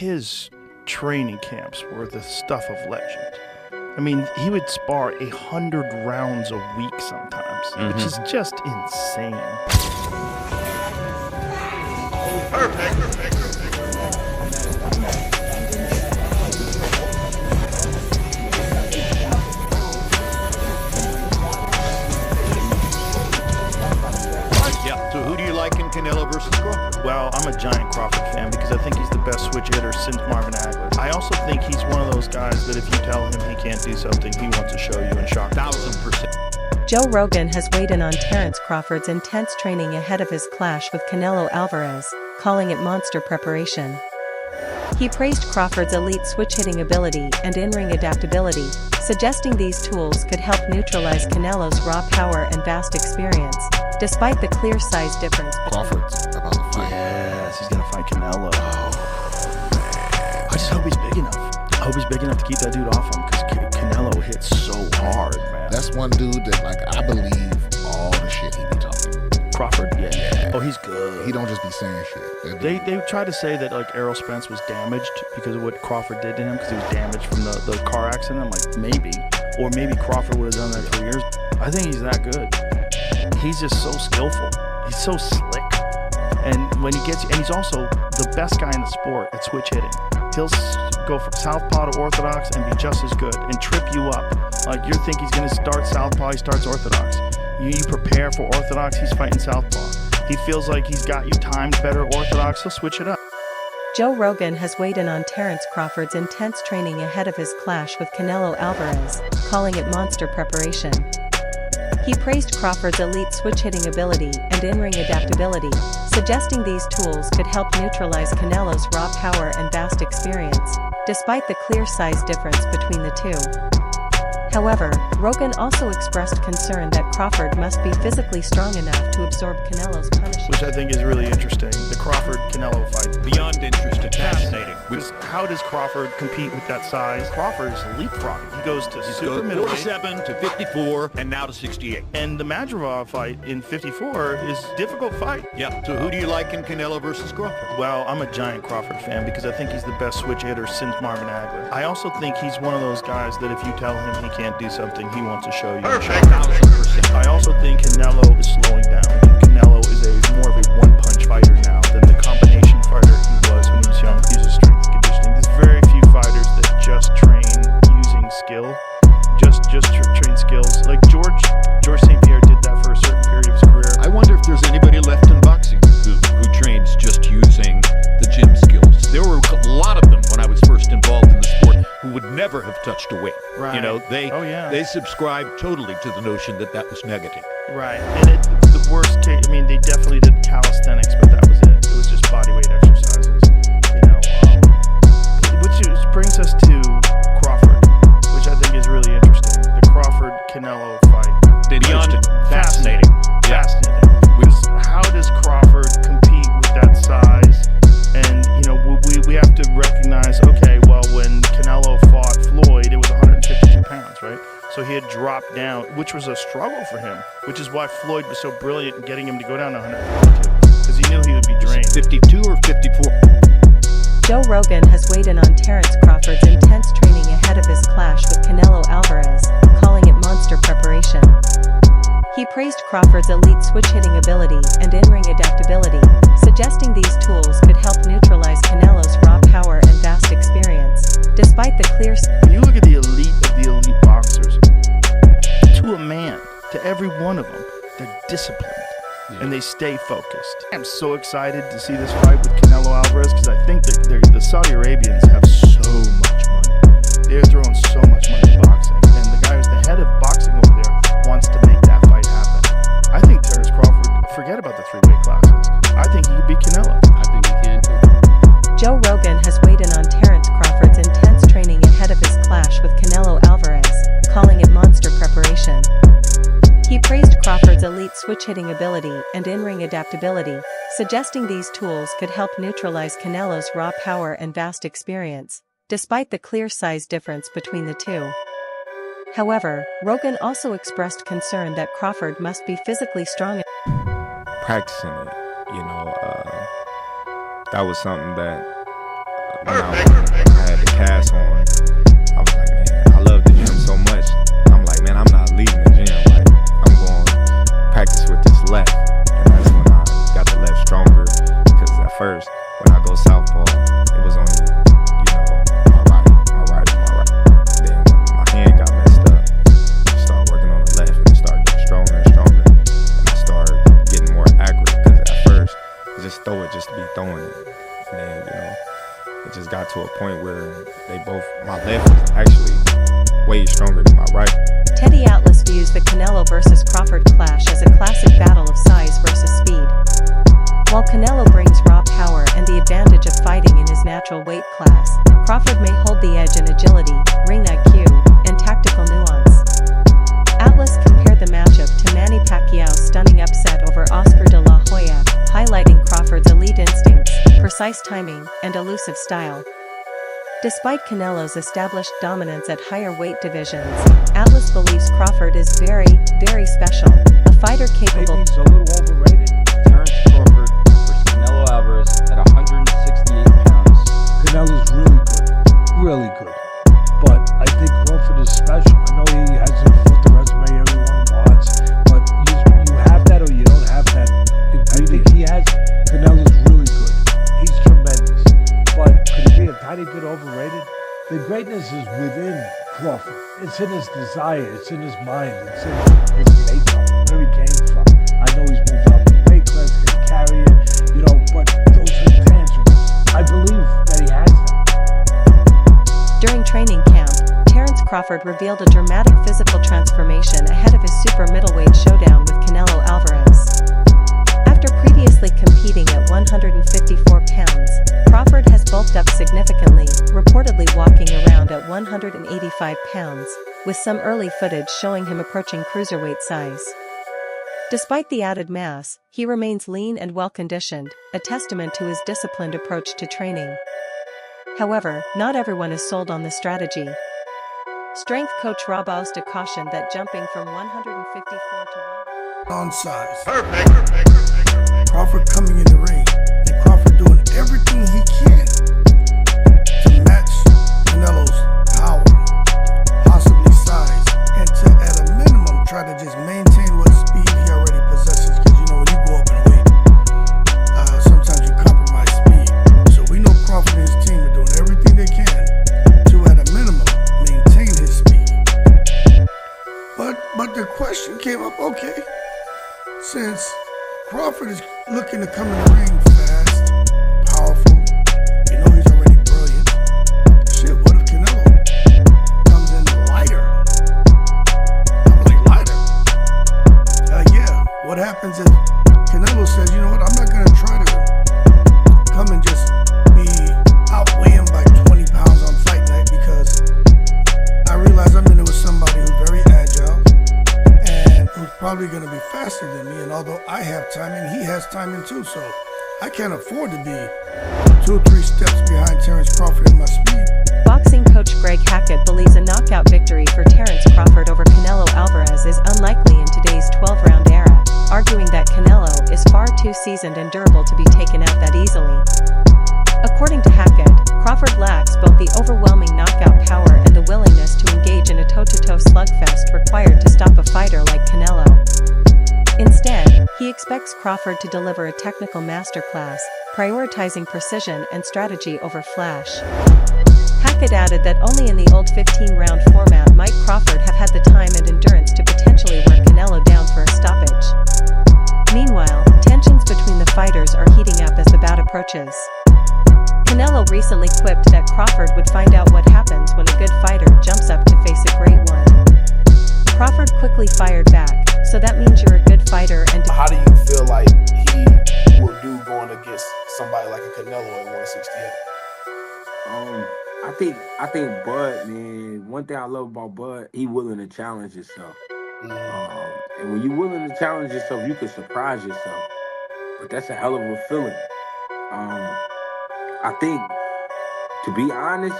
his training camps were the stuff of legend. I mean, he would spar 100 rounds a week sometimes, which is just insane. Perfect. So who do you like in Canelo versus Crawford? Well, I'm a giant Crawford fan because I think he's the best switch hitter since Marvin Hagler. I also think he's one of those guys that if you tell him he can't do something, he wants to show you in SHOCKS. 1000%. Joe Rogan has weighed in on Terence Crawford's intense training ahead of his clash with Canelo Alvarez, calling it monster preparation. He praised Crawford's elite switch-hitting ability and in-ring adaptability, suggesting these tools could help neutralize Canelo's raw power and vast experience, despite the clear size difference. Crawford's about to fight. Yes, he's going to fight Canelo. I just hope he's big enough. I hope he's big enough to keep that dude off him because Canelo hits so hard, man. That's one dude that, like, I believe all the shit he be talking. Crawford? Yeah. Yeah. Oh, he's good. He don't just be saying shit. They tried to say that like Errol Spence was damaged because of what Crawford did to him because he was damaged from the car accident. I'm like, maybe. Or maybe Crawford would have done that for years. I think he's that good. He's just so skillful. He's so slick. And when he gets, and he's also the best guy in the sport at switch hitting. He'll go from southpaw to orthodox and be just as good and trip you up. Like you think he's going to start southpaw, he starts orthodox. You prepare for orthodox, he's fighting southpaw. He feels like he's got you timed better orthodox, he'll switch it up. Joe Rogan has weighed in on Terence Crawford's intense training ahead of his clash with Canelo Alvarez, calling it monster preparation. He praised Crawford's elite switch-hitting ability and in-ring adaptability, suggesting these tools could help neutralize Canelo's raw power and vast experience, despite the clear size difference between the two. However, Rogan also expressed concern that Crawford must be physically strong enough to absorb Canelo's punishment. Which I think is really interesting, the Crawford-Canelo fight. Beyond interesting, fascinating. Because how does Crawford compete with that size? Crawford is leapfrogging. He goes to super middleweight. 47 to 54 and now to 68. And the Madrigal fight in 54 is a difficult fight. Yeah. So who do you like in Canelo versus Crawford? Well, I'm a giant Crawford fan because I think he's the best switch hitter since Marvin Hagler. I also think he's one of those guys that if you tell him he can't do something, he wants to show you. Perfect. 1000%. I also think Canelo is slowing down. Canelo is more of a one-punch fighter now than the combination fighter he was when he was young. He uses strength and conditioning. There's very few fighters that just train using skill, just train skills. Like George St. Pierre did that for a certain period of his career. I wonder if there's anybody left in boxing who trains just using the gym skills. There were a lot of them when I was first involved in the sport who would never have touched a weight. Right. You know, they subscribed totally to the notion that that was negative. Right. And it's the worst case. I mean, they definitely did calisthenics, but that was it. It was just body weight exercises. You know, which brings us to Crawford, which I think is really interesting. The Crawford-Canelo fight. Beyond fascinating. Because how does Crawford compete with that size? And, you know, we have to recognize, okay, well, when Canelo fought Floyd, it was 152 pounds, right? So he had dropped down, which was a struggle for him, which is why Floyd was so brilliant in getting him to go down to 142, because he knew he would be drained. 52 or 54? Joe Rogan has weighed in on Terence Crawford's intense training ahead of his clash with Canelo Alvarez, calling it monster preparation. He praised Crawford's elite switch-hitting ability and in-ring adaptability, suggesting these tools could help neutralize Canelo's raw power and vast experience, despite the clear. When you look at the elite of the elite boxers, to a man, to every one of them, they're disciplined and they stay focused. I'm so excited to see this fight with Canelo Alvarez because I think that the Saudi Arabians have so much money. They're throwing so much money at boxing, and the guy who's the head of boxing over there wants to make that fight happen. I think Terence Crawford, forget about the three-weight classes. I think he could beat Canelo. I think he can too. Joe Rogan has weighed in on Terence Crawford's intense training ahead of his clash with Canelo Alvarez, calling it monster preparation. He praised Crawford's elite switch-hitting ability and in-ring adaptability, suggesting these tools could help neutralize Canelo's raw power and vast experience, despite the clear size difference between the two. However, Rogan also expressed concern that Crawford must be physically strong. Practicing it, that was something that I had the cast on, I was like, man, I love the gym so much. I'm like, man, I'm not leaving the gym. Like, I'm going to practice with this left. And that's when I got the left stronger. Because at first, when I go southpaw, it was only, my right. Then when my hand got messed up, I started working on the left and it started getting stronger and stronger. And I started getting more accurate because at first, I just throw it just to be throwing it. And then, it just got to a point where my left was actually way stronger than my right. Teddy Atlas views the Canelo vs. Crawford clash as a classic battle of size versus speed. While Canelo brings raw power and the advantage of fighting in his natural weight class, Crawford may hold the edge in agility, ring IQ, and tactical nuance. Atlas compared the matchup to Manny Pacquiao's stunning upset over Oscar de la Hoya, highlighting Crawford's elite instincts, precise timing, and elusive style. Despite Canelo's established dominance at higher weight divisions, Atlas believes Crawford is very, very special, a fighter capable. Maybe he's a little overrated. Terence Crawford versus Canelo Alvarez at 168 pounds. Canelo's really good. But I think Crawford is special. I know he hasn't fought the resume everyone wants, but you have that or you don't have that. I think he has. Canelo's really good. He's tremendous. But could he be a tiny bit overrated? The greatness is within Crawford. It's in his desire. It's in his mind. It's in his makeup, where he came from. I know he's moved up in weight class, can carry it, but those are tangibles. I believe that he has them. During training camp, Terence Crawford revealed a dramatic physical transformation ahead of his super middleweight showdown with Canelo Alvarez. After previously competing at 154 pounds, Crawford has bulked up significantly, reportedly walking around at 185 pounds, with some early footage showing him approaching cruiserweight size. Despite the added mass, he remains lean and well-conditioned, a testament to his disciplined approach to training. However, not everyone is sold on the strategy. Strength coach Rob Austa cautioned that jumping from 154 to 1... On size. Crawford coming in the ring, and Crawford doing everything he can to match Canelo's power, possibly size, and to, at a minimum, try to just maintain what speed he already possesses. Because when you go up in weight, sometimes you compromise speed. So we know Crawford and his team are doing everything they can to, at a minimum, maintain his speed. But the question came up, okay, since Crawford is looking to come in the ring fast, powerful, he's already brilliant. Shit, what if Canelo comes in lighter? I'm like, lighter? Yeah. What happens if Canelo says, you know what, I'm not going to try to come and just outweigh him by 20 pounds on fight night, because I realize I'm in it with somebody who's very agile and who's probably going to be faster than me, and although I have timing, he has timing too, so I can't afford to be 2 or 3 steps behind Terence Crawford in my speed. Boxing coach Greg Hackett believes a knockout victory for Terence Crawford over Canelo Alvarez is unlikely in today's 12-round era, arguing that Canelo is far too seasoned and durable to be taken out that easily. According to Hackett, Crawford lacks both the overwhelming knockout power and the willingness to engage in a toe-to-toe slugfest required to stop a fighter like Canelo. Instead, he expects Crawford to deliver a technical masterclass, prioritizing precision and strategy over flash. Hackett added that only in the old 15-round format might Crawford have had the time and endurance to potentially wear Canelo down for a stoppage. Meanwhile, tensions between the fighters are heating up as the bout approaches. Canelo recently quipped that Crawford would find out what happens when a good fighter jumps up to face a great one. Crawford quickly fired back, so that means you're a good fighter and... How do you feel like he will do going against somebody like a Canelo at 168? I think Bud, man, one thing I love about Bud, he willing to challenge himself. And when you're willing to challenge yourself, you can surprise yourself. But that's a hell of a feeling. I think, to be honest,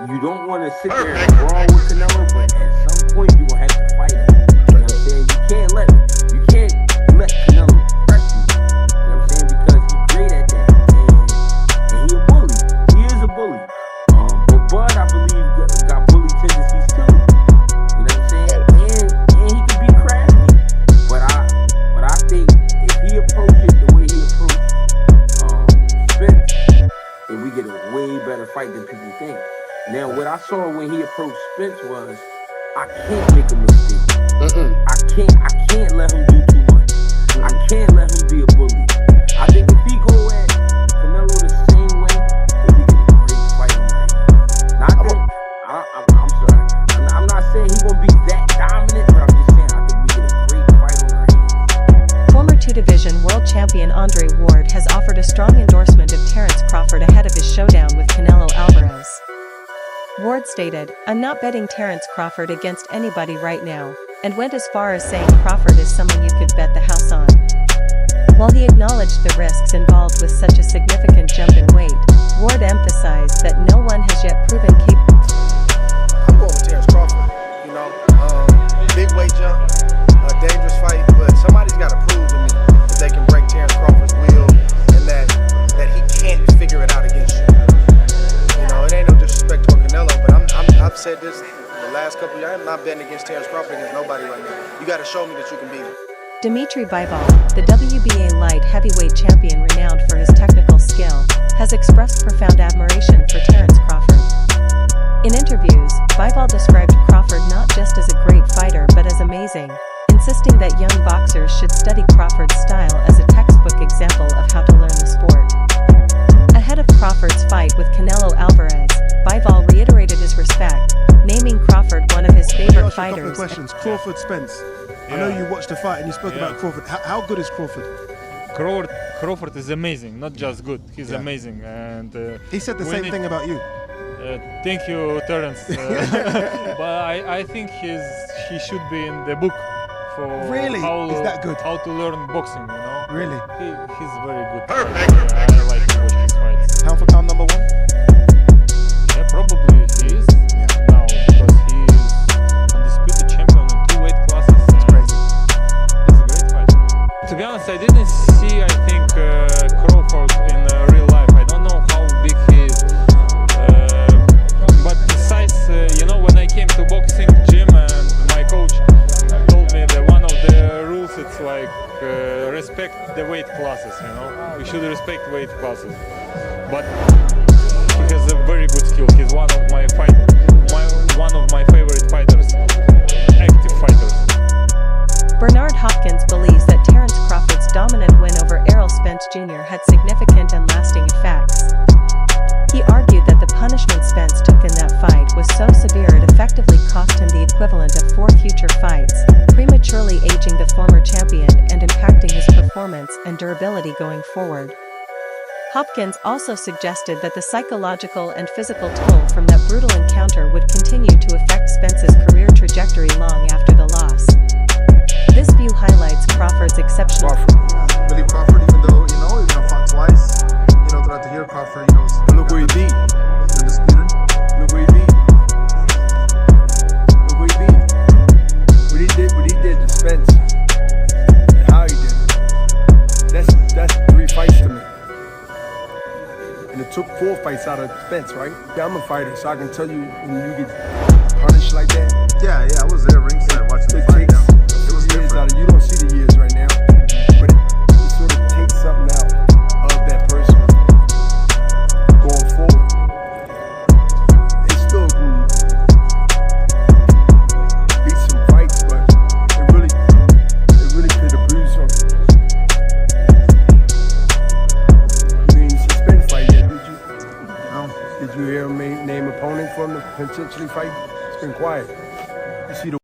you don't want to sit there and brawl with Canelo, but at some point you're going to have to fight him. You know what I'm saying? You can't let Canelo press you. You know what I'm saying? Because he's great at that. And he a bully. He is a way better fight than people think. Now, what I saw when he approached Spence was, I can't make a mistake. I can't let him do too much. I can't let him be a bully. I think if he go at Canelo the same way, then we get a great fight on our hands. Now, I'm sorry. I'm not saying he won't be that dominant, but I'm just saying I think we get a great fight on our hands. Former two-division world champion Andre Ward has offered a strong endorsement of Terence Crawford ahead of his showdown with Canelo Alvarez. Ward stated, "I'm not betting Terence Crawford against anybody right now," and went as far as saying Crawford is someone you could bet the house on. While he acknowledged the risks involved with such a significant jump in weight, Ward emphasized that no one has yet proven capable. I'm going with Terence Crawford. You know, big weight jump, a dangerous fight, but somebody's got to prove to me that they can break Terence Crawford's will and that he can't figure it out against you. You know, it ain't no disrespect toward Canelo, but I've said this the last couple of years. I'm not betting against Terence Crawford against nobody right now. You got to show me that you can beat him. Dmitry Bivol, the WBA light heavyweight champion renowned for his technical skill, has expressed profound admiration for Terence Crawford. In interviews, Bivol described Crawford not just as a great fighter but as amazing, insisting that young boxers should study Crawford's style as a textbook example of how to learn the sport. Ahead of Crawford's fight with Canelo Alvarez, Bivol reiterated his respect, naming Crawford one of his favorite fighters. Questions. Crawford Spence. I know you watched the fight and you spoke about Crawford. How good is Crawford? Crawford is amazing, not just good. He's amazing, and he said the same thing about you. Thank you, Terence. But I think he should be in the book for really. Is that good? How to learn boxing. You know. Really. He's very good. Perfect. I like to watch his fights. Pound for pound number one. Yeah, probably he is now because he is undisputed champion in 2 weight classes. It's crazy. It's a great fight. To be honest, I didn't see, I think, Crawford in real life. I don't know how big he is. But besides, you know, when I came to boxing gym and my coach told me that one of the rules, it's like respect the weight classes, you know. We should respect weight classes. But he has a very good skill. He's one of my favorite fighters, active fighters. Bernard Hopkins believes that Terence Crawford's dominant win over Errol Spence Jr. had significant and lasting effects. He argued that the punishment Spence took in that fight was so severe it effectively cost him the equivalent of 4 future fights, prematurely aging the former champion and impacting his performance and durability going forward. Hopkins also suggested that the psychological and physical toll from that brutal encounter would continue to affect Spence's career trajectory long after the loss. This view highlights Crawford's exceptional. Believe Crawford, even though fought twice, throughout the year, Crawford, look where he beat. Undisputed. Look where he beat. Look where he beat. What he did to Spence, and how he did it. That's 3 fights to me. And it took 4 fights out of Spence, right? I'm a fighter, so I can tell you when you get punished like that. Yeah, I was there ringside watching the fight. It was different. You don't see the years right now, but it sort of takes something out of that person going forward. They still can beat some fights, but it really could have bruised them. You ain't see Spence fight yet, did you? No. Did you hear him name opponent for him to potentially fight? It's been quiet. You see the